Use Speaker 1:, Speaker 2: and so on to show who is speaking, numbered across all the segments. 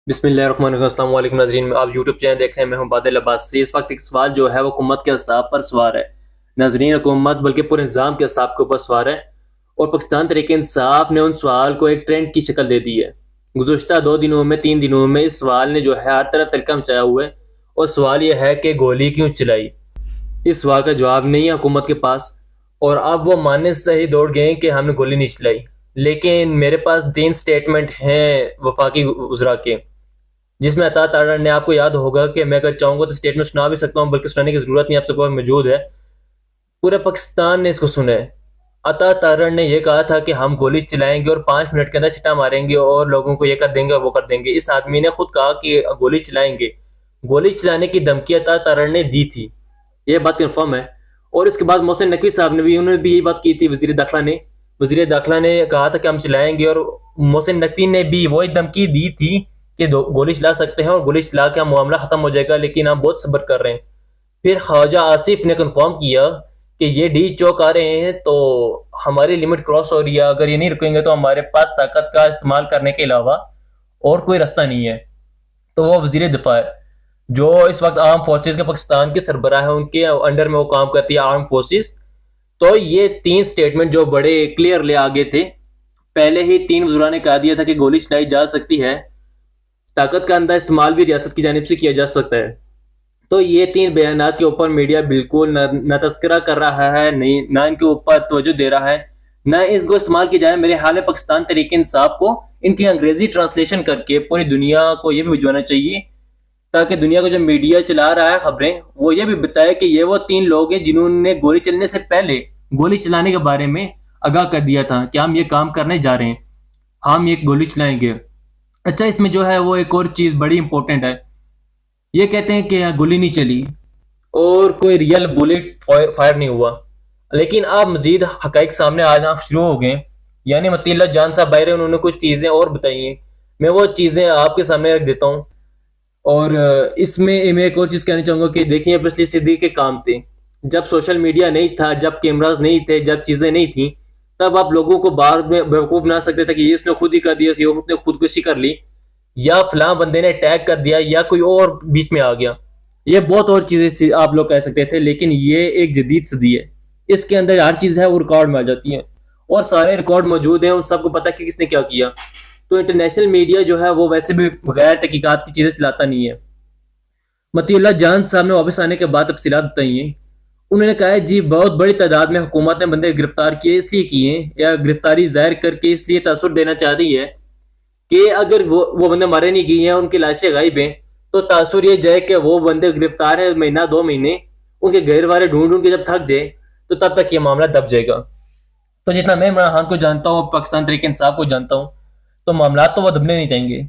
Speaker 1: بسم اللہ الرحمن الرحیم۔ السلام علیکم ناظرین، آپ یوٹیوب چینل دیکھ رہے ہیں، میں ہوں بادل عباس سے۔ اس وقت ایک سوال جو ہے وہ حکومت کے اعصاب پر سوار ہے ناظرین، حکومت بلکہ پورے نظام کے اعصاب کے اوپر سوار ہے، اور پاکستان تحریک انصاف نے ان سوال کو ایک ٹرینڈ کی شکل دے دی ہے۔ گزشتہ 3 دنوں میں اس سوال نے جو ہے ہر طرف تلکہ مچایا ہوا ہے، اور سوال یہ ہے کہ گولی کیوں چلائی۔ اس سوال کا جواب نہیں ہے حکومت کے پاس، اور اب وہ ماننے سے ہی دوڑ گئے کہ ہم نے گولی نہیں چلائی۔ لیکن میرے پاس 3 سٹیٹمنٹ ہیں وفاقی وزراء کے، جس میں عطا تارڑ نے، آپ کو یاد ہوگا کہ میں اگر چاہوں گا تو اسٹیٹمنٹ سنا بھی سکتا ہوں، بلکہ سنانے کی ضرورت نہیں، آپ سب کو موجود ہے، پورے پاکستان نے اس کو سنا ہے۔ عطا تارڑ نے یہ کہا تھا کہ ہم گولی چلائیں گے اور 5 منٹ کے اندر چھٹا ماریں گے اور لوگوں کو یہ کر دیں گے اور وہ کر دیں گے۔ اس آدمی نے خود کہا کہ گولی چلائیں گے، گولی چلانے کی دھمکی عطا تارڑ نے دی تھی، یہ بات کنفرم ہے۔ اور اس کے بعد محسن نقوی صاحب نے بھی، انہوں نے بھی یہ بات کی تھی، وزیر داخلہ نے کہا تھا کہ ہم چلائیں گے، اور محسن نقوی نے بھی وہی دھمکی دی تھی کہ گولی چلا سکتے ہیں اور گولی چلا کے معاملہ ختم ہو جائے گا، لیکن ہم بہت صبر کر رہے ہیں۔ پھر خواجہ آصف نے کنفرم کیا کہ یہ ڈی چوک آ رہے ہیں تو ہماری لمٹ کراس ہو رہی ہے، اگر یہ نہیں رکیں گے تو ہمارے پاس طاقت کا استعمال کرنے کے علاوہ اور کوئی راستہ نہیں ہے۔ تو وہ وزیر دفاع ہے جو اس وقت آرم فورسز کے پاکستان کی سربراہ ہے، ان کے انڈر میں وہ کام کرتی ہے آرم فورسز۔ تو یہ 3 سٹیٹمنٹ جو بڑے کلیئرلی آگے تھے، پہلے ہی 3 وزراء نے کہا دیا تھا کہ گولی چلائی جا سکتی ہے، طاقت کا اندھا استعمال بھی ریاست کی جانب سے کیا جا سکتا ہے۔ تو یہ 3 بیانات کے اوپر میڈیا بالکل نہ تذکرہ کر رہا ہے، نہ ان کے اوپر توجہ دے رہا ہے، نہ ان کو استعمال کیا جائے۔ میرے حال ہے پاکستان تحریک انصاف کو ان کی انگریزی ٹرانسلیشن کر کے پوری دنیا کو یہ بھی بھجوانا چاہیے، تاکہ دنیا کو جو میڈیا چلا رہا ہے خبریں، وہ یہ بھی بتائے کہ یہ وہ 3 لوگ ہیں جنہوں نے گولی چلنے سے پہلے گولی چلانے کے بارے میں آگاہ کر دیا تھا کہ ہم یہ کام کرنے جا رہے ہیں، ہم یہ گولی چلائیں گے۔ اچھا، اس میں جو ہے وہ ایک اور چیز بڑی امپورٹنٹ ہے، یہ کہتے ہیں کہ گولی نہیں چلی اور کوئی ریئل بلٹ فائر نہیں ہوا، لیکن اب مزید حقائق سامنے آنا شروع ہو گئے۔ یعنی مطیع اللہ جان صاحب باہر انہوں نے کچھ چیزیں اور بتائی ہیں، میں وہ چیزیں آپ کے سامنے رکھ دیتا ہوں۔ اور اس میں ایک اور چیز کہنا چاہوں گا کہ دیکھیں، پچھلی صدی کے کام تھے، جب سوشل میڈیا نہیں تھا، جب کیمراز نہیں تھے، جب چیزیں نہیں تھیں، تب آپ لوگوں کو بعد میں بیوقوف بنا سکتے تھے کہ یہ اس نے خود ہی کر دیا، یہ اس نے خودکشی کر لی، یا فلاں بندے نے اٹیک کر دیا، یا کوئی اور بیچ میں آ گیا، یہ بہت اور چیزیں آپ لوگ کہہ سکتے تھے۔ لیکن یہ ایک جدید صدی ہے، اس کے اندر ہر چیز ہے وہ ریکارڈ میں آ جاتی ہے، اور سارے ریکارڈ موجود ہیں، ان سب کو پتہ کہ کس نے کیا کیا۔ تو انٹرنیشنل میڈیا جو ہے وہ ویسے بھی بغیر تحقیقات کی چیزیں چلاتا نہیں ہے۔ مطیع اللہ جان صاحب نے واپس آنے کے بعد تفصیلات بتائی ہیں، انہوں نے کہا ہے جی بہت بڑی تعداد میں حکومت نے بندے گرفتار کیے، اس لیے کیے یا گرفتاری ظاہر کر کے اس لیے تاثر دینا چاہ رہی ہے کہ اگر وہ بندے مارے نہیں گئے ہیں، ان کی لاشیں غائب ہیں، تو تاثر یہ جائے کہ وہ بندے گرفتار ہیں 1-2 مہینے، ان کے گھر والے ڈھونڈ کے جب تھک جائے تو تب تک یہ معاملہ دب جائے گا۔ تو جتنا میں عمران خان کو جانتا ہوں، پاکستان تحریک انصاف کو جانتا ہوں، تو معاملات تو وہ دبنے نہیں دیں گے۔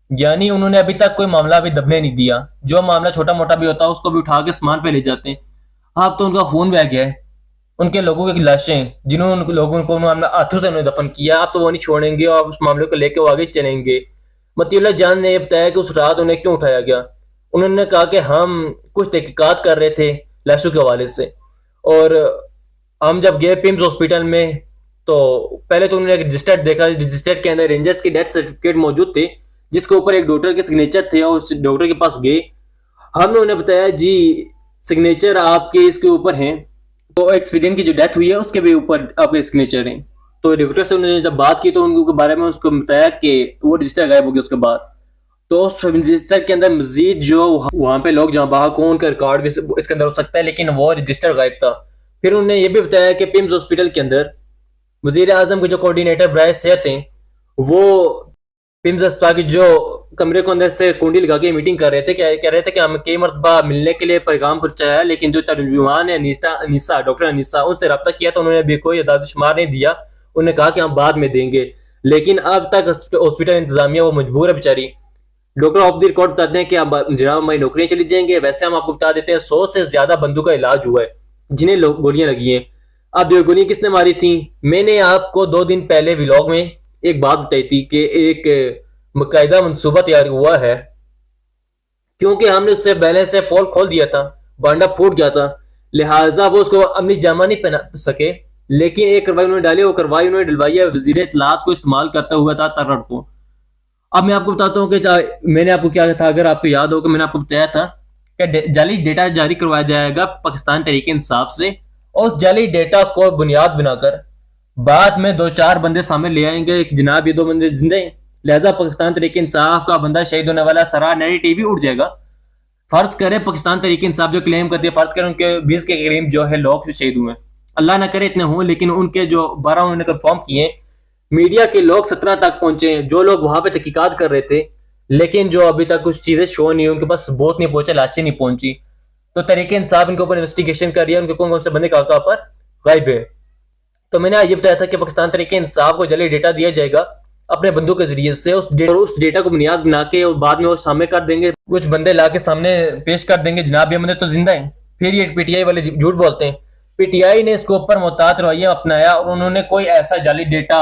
Speaker 1: یعنی انہوں نے ابھی تک کوئی معاملہ بھی دبنے نہیں دیا، جو معاملہ چھوٹا موٹا بھی ہوتا ہے اس کو بھی اٹھا کے سامان پہ لے جاتے ہیں۔ اب تو ان کا خون بہہ گیا ہے، ان کے لوگوں کی لاشیں جنہوں نے لوگوں کو ہاتھوں سے انہوں نے دفن کیا، اب تو وہ نہیں چھوڑیں گے اور اس معاملے کو لے کے وہ آگے چلیں گے۔ مطیع اللہ جان نے یہ بتایا کہ اس رات انہیں کیوں اٹھایا گیا۔ انہوں نے کہا کہ ہم کچھ تحقیقات کر رہے تھے لاشوں کے حوالے سے، اور ہم جب گئے پیمز ہاسپٹل میں تو پہلے تو انہوں نے ایک رجسٹر دیکھا، رجسٹر کے اندر رینجرز کی ڈیتھ سرٹیفکیٹ موجود تھے، جس کے اوپر ایک ڈاکٹر کے سگنیچر تھے، اور اس ڈاکٹر کے پاس گئے، ہم نے انہیں بتایا جی سگنیچر آپ کے اس کے اوپر ہیں، تو ایک سویڈن کی جو ڈیتھ ہوئی ہے اس کے بھی اوپر آپ کے سگنیچر ہیں۔ تو ڈاکٹر سے انہوں نے جب بات کی تو ان کے بارے میں اس کو بتایا کہ وہ رجسٹر غائب ہو گیا اس کے بعد۔ تو اس رجسٹر کے اندر مزید جو وہاں پہ لوگ جہاں بہا کو ان کا ریکارڈ بھی اس کے اندر ہو سکتا ہے، لیکن وہ رجسٹر غائب تھا۔ پھر انہوں نے یہ بھی بتایا کہ پیمز ہاسپٹل کے اندر وزیر اعظم کے جو کوارڈینیٹر برائے صحت ہیں، وہ پیمز اسپتال کے جو کمرے کو اندر سے کنڈی لگا کے میٹنگ کر رہے تھے، کہہ رہے تھے کہ ہم کئی مرتبہ ملنے کے لیے پیغام پہنچایا، لیکن جو ترجمان ہے ڈاکٹر انیسا، ان سے رابطہ کیا تو انہوں نے بھی کوئی اعداد و شمار نہیں دیا، انہوں نے کہا کہ ہم بعد میں دیں گے۔ لیکن اب تک ہاسپٹل انتظامیہ وہ مجبور ہے بیچاری۔ ڈاکٹر آف دی ریکارڈ بتاتے ہیں کہ جناب ہماری نوکریاں چلی جائیں گے۔ ویسے ہم آپ کو بتا دیتے ہیں 100 سے زیادہ بندوں کا علاج ہوا ہے جنہیں گولیاں لگی ہیں۔ اب یہ گولیاں کس نے ماری تھیں؟ میں نے آپ کو 2 دن پہلے ولاگ میں ایک بات بتائی تھی کہ ایک مقاعدہ منصوبہ تیار ہوا ہے، کیونکہ ہم نے اس سے پہلے سے پول کھول دیا تھا، بانڈا پھوٹ گیا تھا، لہٰذا وہ اس کو اپنی جامہ نہیں پہنا سکے، لیکن ایک کارروائی انہوں نے ڈالی، وہ کارروائی انہوں نے ڈلوائی ہے وزیر اطلاعات کو استعمال کرتا ہوا تھا ترڑ کو۔ اب میں آپ کو بتاتا ہوں کہ میں نے آپ کو کیا تھا، اگر آپ کو یاد ہو کہ میں نے آپ کو بتایا تھا کہ جعلی ڈیٹا جاری کروایا جائے گا پاکستان تحریک انصاف سے، اور اس جعلی ڈیٹا کو بنیاد بنا کر بعد میں 2-4 بندے سامنے لے آئیں گے کہ جناب یہ 2 بندے زندہ ہیں، لہذا پاکستان تحریک انصاف کا بندہ شہید ہونے والا سارا نیگیٹیو اٹھ جائے گا۔ فرض کرے پاکستان تحریک انصاف جو کلیم کرتی ہے، فرض کرے ان کے 20 کے قریب جو ہے لوگ شہید ہوئے، اللہ نہ کرے اتنے ہوں، لیکن ان کے جو 12 انہوں نے کنفرم کیے، میڈیا کے لوگ 17 تک پہنچے ہیں، جو لوگ وہاں پہ تحقیقات کر رہے تھے، لیکن جو ابھی تک کچھ چیزیں شو نہیں ہوئی، ان کے پاس ثبوت نہیں پہنچا، لاشیں نہیں پہنچی، تو تحریک انصاف ان کے اوپر انویسٹیگیشن کر رہی ہے، ان کے کون کون سے بندے کہاں پر غائب ہے۔ تو میں نے یہ بتایا تھا کہ پاکستان تحریک انصاف کو جعلی ڈیٹا دیا جائے گا اپنے بندوں کے ذریعے سے، اس ڈیٹا کو بنیاد بنا کے اور بعد میں وہ سامنے کر دیں گے، کچھ بندے لا کے سامنے پیش کر دیں گے جناب یہ بندے تو زندہ ہیں، پھر یہ پی ٹی آئی والے جھوٹ بولتے ہیں۔ پی ٹی آئی نے اس کے اوپر محتاط رویہ اپنایا اور انہوں نے کوئی ایسا جعلی ڈیٹا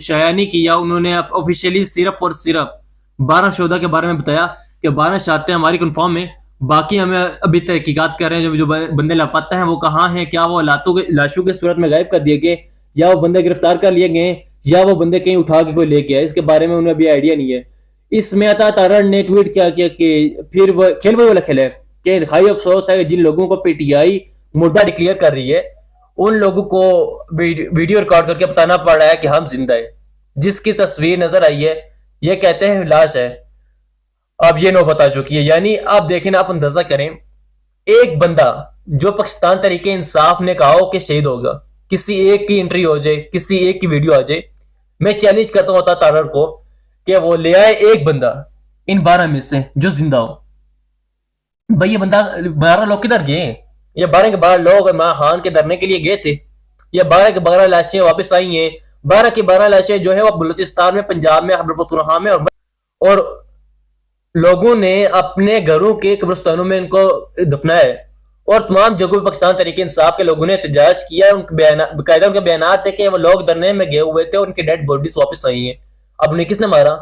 Speaker 1: شائع نہیں کیا، انہوں نے آفیشیلی صرف اور صرف 12 شہداء کے بارے میں بتایا کہ 12 شہادتیں ہماری کنفرم ہیں، باقی ہمیں ابھی تحقیقات کر رہے ہیں، جو بندے لاپتہ ہیں وہ کہاں ہیں، کیا وہ لاشوں کے صورت میں غائب کر دیے گئے، یا وہ بندے گرفتار کر لیے گئے، یا وہ بندے کہیں اٹھا کے کوئی لے گیا، اس کے بارے میں انہیں ابھی آئیڈیا نہیں ہے۔ اس میں عطا تارڑ نے ٹویٹ کیا کہ پھر وہ کھیل وہی والا کھیل ہے کہ انتہائی افسوس ہے جن لوگوں کو پی ٹی آئی مردہ ڈکلیئر کر رہی ہے، ان لوگوں کو ویڈیو ریکارڈ کر کے بتانا پڑ رہا ہے کہ ہم زندہ ہیں، جس کی تصویر نظر آئی ہے یہ کہتے ہیں لاش ہے، اب یہ نو بتا چکی ہے۔ یعنی آپ دیکھیں نا، آپ اندازہ کریں، ایک بندہ جو پاکستان تحریک انصاف نے کہا ہو کہ شہید ہوگا، کسی ایک کی انٹری ہو جائے، کسی ایک کی ویڈیو آ جائے، میں چیلنج کرتا ہوں عطا تارڑ کو کہ وہ لے آئے ایک بندہ ان 12 میں سے جو زندہ ہو۔ بھائی یہ بندہ 12 لوگ کدھر گئے؟ یہ 12 کے 12 لوگ ماں خان کے دھرنے کے لیے گئے تھے، یہ 12 کے 12 لاشیں واپس آئی ہیں، 12 کی 12 لاشیں جو ہے وہ بلوچستان میں، پنجاب میں، خیبر پختونخوا میں، اور لوگوں نے اپنے گھروں کے قبرستانوں میں ان کو دفنایا ہے، اور تمام جگہوں پاکستان تحریک انصاف کے لوگوں نے احتجاج کیا، باقاعدہ ان کے بیانات تھے کہ وہ لوگ دھرنے میں گئے ہوئے تھے، ان کی ڈیڈ باڈیز واپس آئی ہیں۔ اب انہیں کس نے مارا؟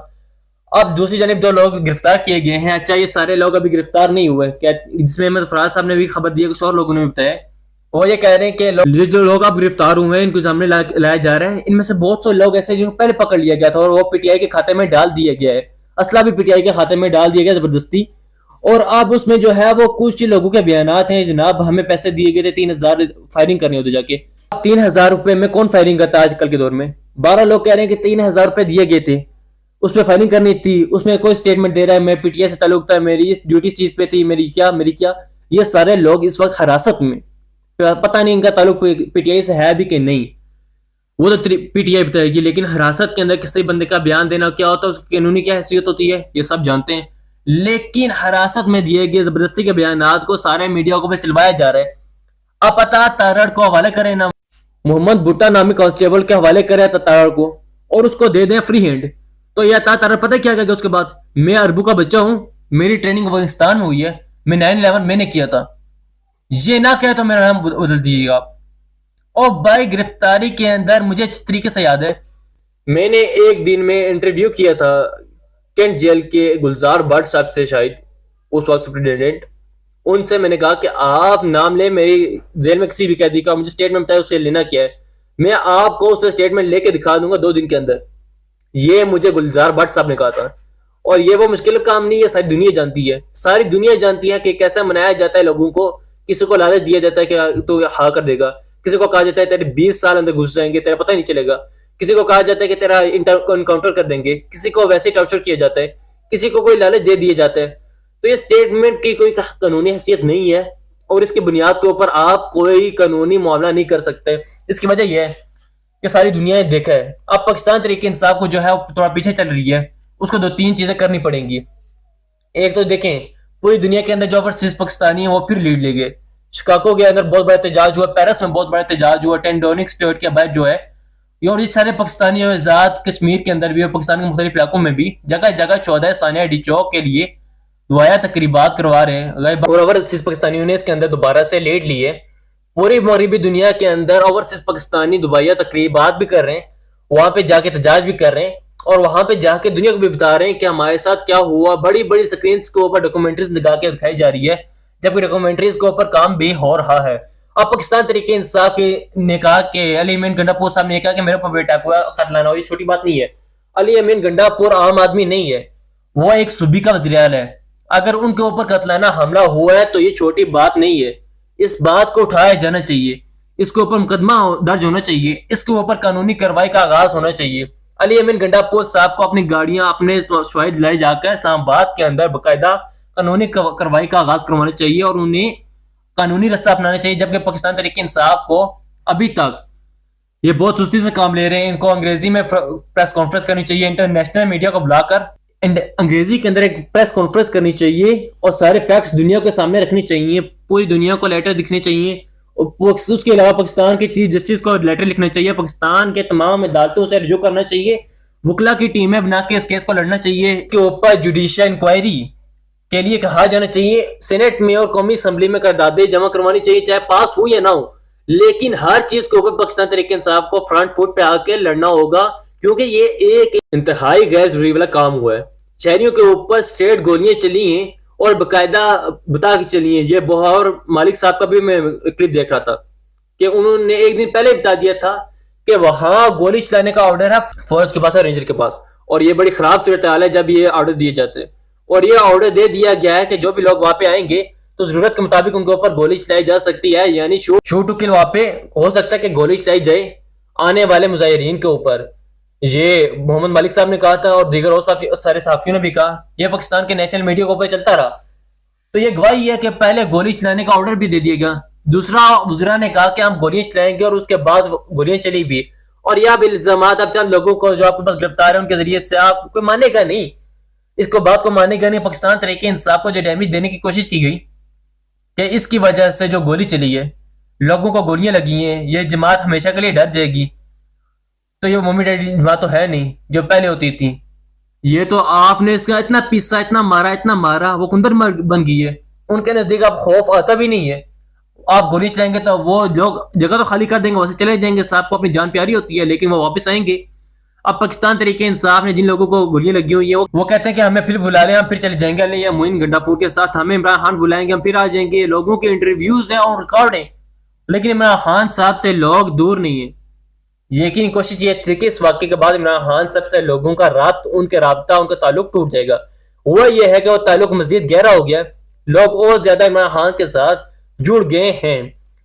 Speaker 1: اب دوسری جانب 2 لوگ گرفتار کیے گئے ہیں، اچھا یہ سارے لوگ ابھی گرفتار نہیں ہوئے، جس میں احمد فراز صاحب نے بھی خبر دی ہے، کچھ اور لوگوں نے بھی بتایا، وہ یہ کہہ رہے ہیں کہ جو لوگ اب گرفتار ہوئے ہیں ان کو سامنے لایا جا رہا ہے، ان میں سے بہت سے لوگ ایسے جن کو پہلے پکڑ لیا گیا تھا اور وہ پی ٹی آئی کے کھاتے میں ڈال دیا گیا ہے، اسلحہ بھی پی ٹی آئی کے کھاتے میں ڈال دیا گیا زبردستی، اور اب اس میں جو ہے وہ کچھ لوگوں کے بیانات ہیں، جناب ہمیں پیسے دیے گئے تھے 3000 فائرنگ کرنی ہوتی جا کے، 3000 روپے میں کون فائرنگ کرتا ہے آج کل کے دور میں؟ 12 لوگ کہہ رہے ہیں کہ 3000 روپے دیے گئے تھے، اس پہ فائرنگ کرنی تھی، اس میں کوئی سٹیٹمنٹ دے رہا ہے میں پی ٹی آئی سے تعلق تھا، میری اس ڈیوٹی چیز پہ تھی، میری کیا۔ یہ سارے لوگ اس وقت حراست میں، پتہ نہیں ان کا تعلق پی ٹی آئی سے ہے بھی کہ نہیں، وہ تو پی ٹی آئی بتائے گی، لیکن حراست کے اندر کسی بندے کا بیان دینا کیا ہوتا ہے، اس کی قانونی کیا حیثیت ہوتی ہے، یہ سب جانتے ہیں، لیکن حراست میں دیے گئے زبردستی کے بیانات کو سارے میڈیا کو پہ چلوایا جا رہا ہے۔ اب عطا تارڑ کو حوالے کریں نا، محمد بھٹا نامی کانسٹیبل کے حوالے کرے عطا تارڑ کو اور اس کو دے دیں فری ہینڈ، تو یہ عطا تارڑ پتہ کیا کہے گا اس کے بعد؟ میں اربو کا بچہ ہوں، میری ٹریننگ افغانستان میں ہوئی ہے، میں 9/11 میں نے کیا تھا، یہ نہ کہے تو میرا نام بدل دیجیے گا۔ اور بھائی گرفتاری کے اندر مجھے اچھی طریقے سے یاد ہے، میں نے ایک دن میں انٹرویو کیا تھا کینٹ جیل کے گلزار بٹ صاحب سے، شاید اس وقت سپرنٹینڈنٹ، ان سے میں نے کہا کہ آپ نام لیں میری جیل میں کسی بھی قیدی کا، مجھے سٹیٹمنٹ بتائے اسے لینا کیا ہے، میں آپ کو اسے سٹیٹمنٹ لے کے دکھا دوں گا 2 دن کے اندر، یہ مجھے گلزار بٹ صاحب نے کہا تھا۔ اور یہ وہ مشکل کام نہیں ہے، ساری دنیا جانتی ہے، ساری دنیا جانتی ہے کہ کیسے منایا جاتا ہے لوگوں کو، کسی کو لالچ دیا جاتا ہے کہ تو ہاں کر دے گا، کسی کو کہا جاتا ہے تیرے 20 سال اندر گھس جائیں گے، تیرا پتہ نہیں چلے گا، کسی کو کہا جاتا ہے کہ تیرا انکاؤنٹر کر دیں گے، کسی کو ویسے ٹارچر کیا جاتا ہے، کسی کو کوئی لالچ دے دیا جاتا ہے۔ تو یہ سٹیٹمنٹ کی کوئی قانونی حیثیت نہیں ہے، اور اس کی بنیاد کے اوپر آپ کوئی قانونی معاملہ نہیں کر سکتے۔ اس کی وجہ یہ ہے کہ ساری دنیا نے دیکھا ہے، اب پاکستان تحریک انصاف کو جو ہے تھوڑا پیچھے چل رہی ہے، اس کو 2-3 چیزیں کرنی پڑیں گی۔ ایک تو دیکھیں پوری دنیا کے اندر جو اوورسیز پاکستانی ہیں وہ پھر لیڈ لے گئے، شکاگو کے اندر بہت بڑا احتجاج ہوا، پیرس میں بہت بڑا احتجاج ہوا، ٹینڈونک اسٹیٹ کے بعد جو ہے، اور اس سارے پاکستانی آزاد کشمیر کے اندر بھی اور پاکستان کے مختلف علاقوں میں بھی جگہ جگہ 14 ثانیہ ڈی چوک کے لیے دعائیہ تقریبات کروا رہے ہیں، اور اوورسیز پاکستانیوں نے اس کے اندر دوبارہ سے لیڈ لی ہے۔ پوری مغربی دنیا کے اندر اوورسیز پاکستانی دعائیہ تقریبات بھی کر رہے ہیں، وہاں پہ جا کے احتجاج بھی کر رہے ہیں، اور وہاں پہ جا کے دنیا کو بھی بتا رہے ہیں کہ ہمارے ساتھ کیا ہوا، بڑی بڑی سکرینز کے اوپر ڈاکومنٹریز لگا کے دکھائی جا رہی ہے، جبکہ ڈاکومنٹریز کے اوپر کام بھی ہو رہا ہے۔ اب پاکستان تحریک انصاف نے کہا کہ علی امین گنڈا پور صاحب نے کہا کہ میرے اوپر بھی اٹیک ہوا، قتل آنا ہوا، یہ چھوٹی بات نہیں ہے۔ علی امین گنڈا پور عام آدمی نہیں ہے، وہ ایک صوبے کا وزیر اعلیٰ ہے. اگر ان کے اوپر قتلانہ حملہ ہوا ہے تو یہ چھوٹی بات نہیں ہے. اس بات کو اٹھایا جانا چاہیے، اس کے اوپر مقدمہ درج ہونا چاہیے، اس کے اوپر قانونی کارروائی کا آغاز ہونا چاہیے. علی امین گنڈا پور صاحب کو اپنی گاڑیاں اپنے شواہد لائے جا کر اسلام آباد کے اندر باقاعدہ قانونی کارروائی کا آغاز کروانا چاہیے اور انہیں قانونی رستہ اپنانا چاہیے. جبکہ پاکستان تحریک انصاف کو ابھی تک یہ بہت سستی سے کام لے رہے ہیں. ان کو انگریزی میں پریس کانفرنس کرنی چاہیے، انٹرنیشنل میڈیا کو بلا کر انگریزی کے اندر ایک پریس کانفرنس کرنی چاہیے اور سارے فیکٹس دنیا کے سامنے رکھنی چاہیے، پوری دنیا کو لیٹر دکھنے چاہیے. اس کے علاوہ پاکستان کے چیف جسٹس کو لیٹر لکھنا چاہیے، پاکستان کے تمام عدالتوں سے رجوع کرنا چاہیے، وکلا کی ٹیمیں بنا کے اس کیس کو لڑنا چاہیے. کے اوپر جوڈیشل انکوائری کے لیے کہا جانا چاہیے، سینٹ میں اور قومی اسمبلی میں قراردادیں جمع کروانی چاہیے، چاہے پاس ہو یا نہ ہو، لیکن ہر چیز کے اوپر پاکستان تحریک انصاف کو فرنٹ فٹ پہ آ کے لڑنا ہوگا، کیونکہ یہ ایک انتہائی غیر ضروری والا کام ہوا ہے. شہریوں کے اوپر اسٹریٹ گولیاں چلی ہیں اور باقاعدہ بتا کے چلی ہیں. یہ بہار مالک صاحب کا بھی میں کلپ دیکھ رہا تھا کہ انہوں نے ایک دن پہلے بتا دیا تھا کہ وہاں گولی چلانے کا آرڈر ہے فوج کے پاس اور رینجر کے پاس، اور یہ بڑی خراب صورتحال ہے جب یہ آرڈر دیے جاتے ہیں. اور یہ آرڈر دے دیا گیا ہے کہ جو بھی لوگ وہاں پہ آئیں گے تو ضرورت کے مطابق ان کے اوپر گولی چلائی جا سکتی ہے، یعنی شوٹ ٹو کل. وہاں پہ ہو سکتا ہے کہ گولی چلائی جائے آنے والے مظاہرین کے اوپر. یہ محمد مالک صاحب نے کہا تھا اور دیگر اور سارے صحافیوں نے بھی کہا، یہ پاکستان کے نیشنل میڈیا کے اوپر چلتا رہا. تو یہ گواہی ہے کہ پہلے گولی چلانے کا آرڈر بھی دے دیا گیا، دوسرا وزراء نے کہا کہ ہم گولیاں چلائیں گے اور اس کے بعد گولیاں چلی بھی. اور یہ اب الزامات اب چند لوگوں کو جو آپ کے پاس گرفتار ہیں ان کے ذریعے سے آپ کوئی مانے گا نہیں، اس کو بات کو مانے گا نہیں. پاکستان تحریک انصاف کو جو ڈیمیج دینے کی کوشش کی گئی کہ اس کی وجہ سے جو گولی چلی ہے، لوگوں کو گولیاں لگی ہیں، یہ جماعت ہمیشہ کے لیے ڈر جائے گی. تو یہ مومنٹ جماعت تو ہے نہیں جو پہلے ہوتی تھی. یہ تو آپ نے اس کا اتنا پیسا، اتنا مارا وہ کندر بن گئی ہے. ان کے نزدیک اب خوف آتا بھی نہیں ہے. آپ گولی چلائیں گے تو وہ لوگ جگہ تو خالی کر دیں گے، وہاں سے چلے جائیں گے. صاحب کو اپنی جان پیاری ہوتی ہے لیکن وہ واپس آئیں گے. اب پاکستان تحریک انصاف نے جن لوگوں کو گولیاں لگی ہوئی ہیں وہ کہتے ہیں کہ ہمیں پھر بلا لیں، ہم پھر چلے جائیں گے. علی امین گنڈا پور کے ساتھ ہمیں عمران خان بلائیں گے، ہم پھر آ جائیں گے. لوگوں کے انٹرویوز ہیں اور ریکارڈ ہیں، لیکن عمران خان صاحب سے لوگ دور نہیں ہیں. یقین کوشش یہ تھی کہ اس واقعے کے بعد عمران خان صاحب سے لوگوں کا ان کے رابطہ، ان کا تعلق ٹوٹ جائے گا. وہ یہ ہے کہ وہ تعلق مزید گہرا ہو گیا، لوگ اور زیادہ عمران خان کے ساتھ جڑ گئے ہیں.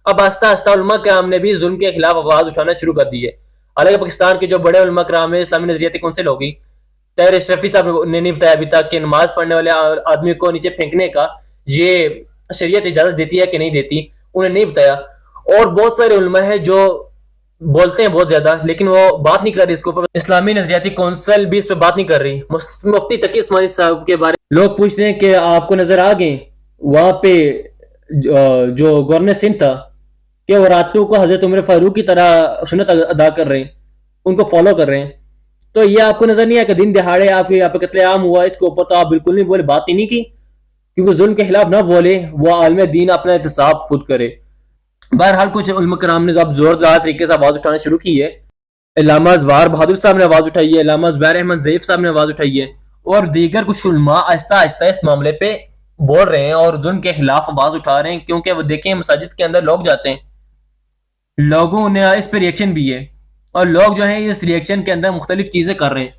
Speaker 1: اب آہستہ آہستہ علماء کرام نے بھی ظلم کے خلاف آواز اٹھانا شروع کر دی ہے. حالانکہ پاکستان کے جو بڑے علماء کرام ہیں، اسلامی نظریاتی کونسل ہوگی، طاہر اشرفی صاحب نے نہیں بتایا ابھی تک کہ نماز پڑھنے والے آدمی کو نیچے پھینکنے کا یہ شریعت اجازت دیتی ہے کہ نہیں دیتی، انہیں نہیں بتایا. اور بہت سارے علماء ہیں جو بولتے ہیں بہت زیادہ لیکن وہ بات نہیں کر رہی اس کے اوپر. اسلامی نظریاتی کونسل بھی اس پہ بات نہیں کر رہی. مفتی تقی عثمانی صاحب کے بارے میں لوگ پوچھ رہے ہیں کہ آپ کو نظر آ گئے وہاں پہ جو گورنر سندھ تھا کہ وہ راتوں کو حضرت عمر فاروق کی طرح سنت ادا کر رہے ہیں، ان کو فالو کر رہے ہیں. تو یہ آپ کو نظر نہیں آیا کہ دن دہاڑے آپ کے یہاں پہ قتل عام ہوا، اس کے اوپر تو آپ بالکل نہیں بولے، بات ہی نہیں کی، کیونکہ ظلم کے خلاف نہ بولے، وہ عالم دین اپنا احتساب خود کرے. بہرحال کچھ علماء کرام نے اب زوردار طریقے سے آواز اٹھانا شروع کی ہے. علامہ ازوار بہادر صاحب نے آواز اٹھائی ہے، علامہ زبیر احمد ضعیف صاحب نے آواز اٹھائی ہے، اور دیگر کچھ علماء آہستہ آہستہ اس معاملے پہ بول رہے ہیں اور ظلم کے خلاف آواز اٹھا رہے ہیں. کیونکہ وہ دیکھیں مساجد کے اندر لوگ جاتے ہیں، لوگوں نے اس پہ ریئیکشن بھی ہے، اور لوگ جو ہیں اس ریئیکشن کے اندر مختلف چیزیں کر رہے ہیں.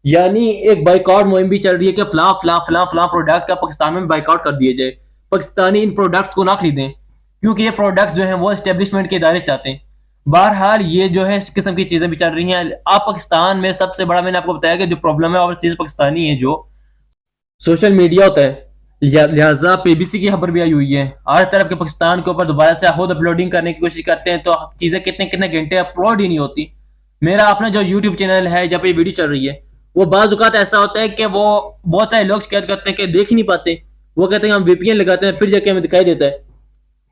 Speaker 1: یعنی ایک بائیکاٹ مہم بھی چل رہی ہے کہ فلاں فلاں فلاں فلاں پروڈکٹ کا پاکستان میں بائیکاٹ کر دیے جائے، پاکستانی ان پروڈکٹس کو نہ خریدیں، کیونکہ یہ پروڈکٹ جو ہیں وہ اسٹیبلشمنٹ کے ادارے چاہتے ہیں. بہرحال یہ جو ہے اس قسم کی چیزیں بھی چل رہی ہیں. آپ پاکستان میں سب سے بڑا میں نے آپ کو بتایا کہ جو پرابلم ہے اور چیز پاکستانی ہے جو سوشل میڈیا ہوتا ہے، لہٰذا پی بی سی کی خبر بھی آئی ہوئی ہے. ہر طرف کے پاکستان کے اوپر دوبارہ سے خود اپلوڈنگ کرنے کی کوشش کرتے ہیں تو چیزیں کتنے گھنٹے اپلوڈ ہی نہیں ہوتی. میرا اپنا جو یوٹیوب چینل ہے جب یہ ویڈیو چل رہی ہے وہ بعض اوقات ایسا ہوتا ہے کہ وہ بہت سارے لوگ شکایت کرتے ہیں کہ دیکھ ہی نہیں پاتے. وہ کہتے ہیں ہم وی پی این لگاتے ہیں پھر جا کے ہمیں دکھائی دیتا ہے.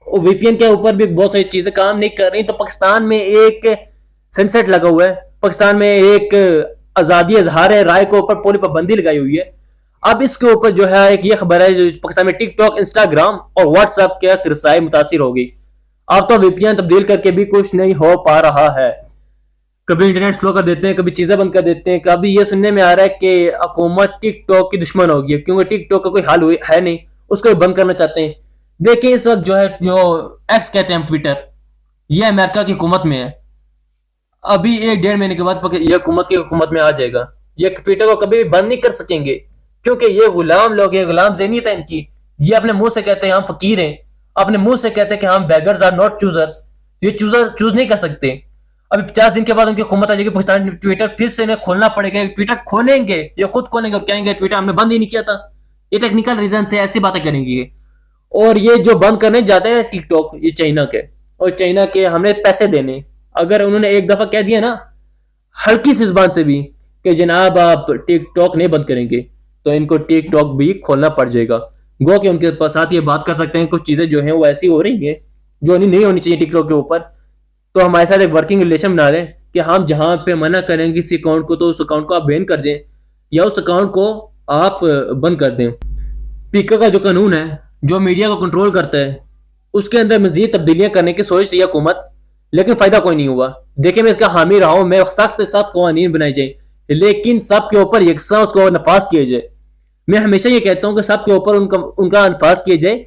Speaker 1: اور وی پی این کے اوپر بھی بہت ساری چیزیں کام نہیں کر رہی. تو پاکستان میں ایک سنسیٹ لگا ہوا ہے، پاکستان میں ایک آزادی اظہار رائے کے اوپر پوری پابندی لگائی ہوئی ہے. اب اس کے اوپر جو ہے ایک یہ خبر ہے جو پاکستان میں ٹک ٹاک، انسٹاگرام اور واٹس ایپ کے رسائی متاثر ہوگی. اب تو وی پی این تبدیل کر کے بھی کچھ نہیں ہو پا رہا ہے. کبھی انٹرنیٹ سلو کر دیتے ہیں، کبھی چیزیں بند کر دیتے ہیں. کبھی یہ سننے میں آ رہا ہے کہ حکومت ٹک ٹاک کی دشمن ہوگی کیونکہ ٹک ٹاک کا کوئی حل ہے نہیں، اس کو بند کرنا چاہتے ہیں. دیکھیں اس وقت جو ہے جو ایکس کہتے ہیں ٹویٹر، یہ امریکہ کی حکومت میں ہے. ابھی 1-1.5 مہینے کے بعد یہ حکومت کی حکومت میں آ جائے گا. یہ ٹویٹر کو کبھی بھی بند نہیں کر سکیں گے، کیونکہ یہ غلام لوگ ہیں، غلام ذہنیت ہے ان کی. یہ اپنے منہ سے کہتے ہیں ہم فقیر ہیں، اپنے منہ سے کہتے ہیں کہ ہم بیگرز آر ناٹ چوزرز. یہ چوز نہیں کر سکتے. ابھی 50 دن کے بعد ان کی حکومت آ جائے گی پاکستان، ٹویٹر پھر سے انہیں کھولنا پڑے گا. ٹویٹر کھولیں گے، یہ خود کھولیں گے اور کہیں گے ٹویٹر ہم نے بند ہی نہیں کیا تھا، یہ ٹیکنیکل ریزن تھے، ایسی باتیں کریں گے. اور یہ جو بند کرنے جاتے ہیں ٹک ٹاک، یہ چائنا کے، اور چائنا کے ہم نے پیسے دینے. اگر انہوں نے ایک دفعہ کہہ دیا نا ہلکی سی زبان سے بھی کہ جناب آپ ٹک ٹاک نہیں بند کریں گے، تو ان کو ٹک ٹاک بھی کھولنا پڑ جائے گا. گو کہ ان کے ساتھ یہ بات کر سکتے ہیں کچھ چیزیں جو ہیں وہ ایسی ہو رہی ہیں جو نہیں ہونی چاہیے ٹک ٹاک کے اوپر. تو ہمارے ساتھ ایک ورکنگ ریلیشن بنا لیں کہ ہم جہاں پہ منع کریں گے کسی اکاؤنٹ کو، تو اس اکاؤنٹ کو آپ بین کر دیں یا اس اکاؤنٹ کو آپ بند کر دیں. پیکا کا جو قانون ہے جو میڈیا کو کنٹرول کرتا ہے، اس کے اندر مزید تبدیلیاں کرنے کی سوچ رہی ہے حکومت، لیکن فائدہ کوئی نہیں ہوا. دیکھیں میں اس کا حامی رہا ہوں، میں سخت سے سخت قوانین بنائے جائیں لیکن سب کے اوپر یکساں اس کو نفاذ کیا جائے. میں ہمیشہ یہ کہتا ہوں کہ سب کے اوپر ان کا نفاذ کیا جائے.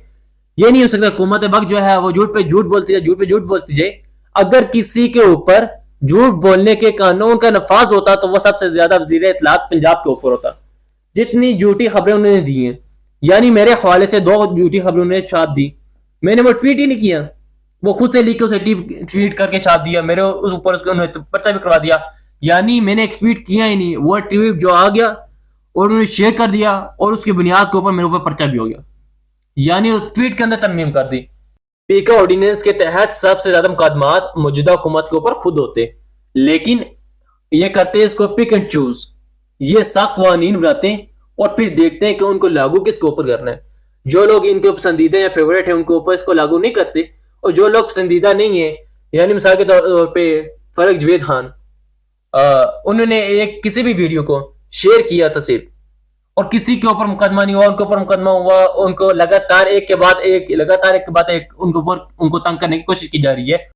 Speaker 1: یہ نہیں ہو سکتا حکومت وقت جو ہے وہ جھوٹ پہ جھوٹ بولتی جائے، جھوٹ پہ جھوٹ بولتی جائے. اگر کسی کے اوپر جھوٹ بولنے کے قانون کا نفاذ ہوتا تو وہ سب سے زیادہ وزیر اطلاعات پنجاب کے اوپر ہوتا. جتنی جھوٹی خبریں انہوں نے دی ہیں، یعنی میرے حوالے سے 2 جھوٹی خبروں نے چھاپ دی، میں نے وہ ٹویٹ ہی نہیں کیا، وہ خود سے لیک اسے ٹویٹ کر کے چھاپ دیا، میرے اس اوپر اس کو انہوں نے پرچہ بھی کروا دیا. یعنی میں نے ایک ٹویٹ کیا ہی نہیں، وہ ٹویٹ جو آ گیا اور انہوں نے شیئر کر دیا اور اس کی بنیاد کے اوپر میرے اوپر پرچہ بھی ہو گیا. یعنی ٹویٹ کے اندر ترمیم کر دی. پیکا آرڈیننس کے تحت سب سے زیادہ مقدمات موجودہ حکومت کے اوپر خود ہوتے، لیکن یہ کرتے اس کو پک اینڈ چوز. یہ سخت قوانین بناتے ہیں اور پھر دیکھتے ہیں کہ ان کو لاگو کس کے اوپر کرنا ہے. جو لوگ ان کے پسندیدہ یا فیورٹ ہیں ان کے اوپر اس کو لاگو نہیں کرتے، اور جو لوگ پسندیدہ نہیں ہیں، یعنی مثال کے طور پہ فرق جوید خان، انہوں نے ایک کسی بھی ویڈیو کو شیئر کیا تھا صرف، اور کسی کے اوپر مقدمہ نہیں ہوا، ان کے اوپر مقدمہ ہوا، ان کو لگاتار ایک کے بعد ایک ان کو تنگ کرنے کی کوشش کی جا رہی ہے.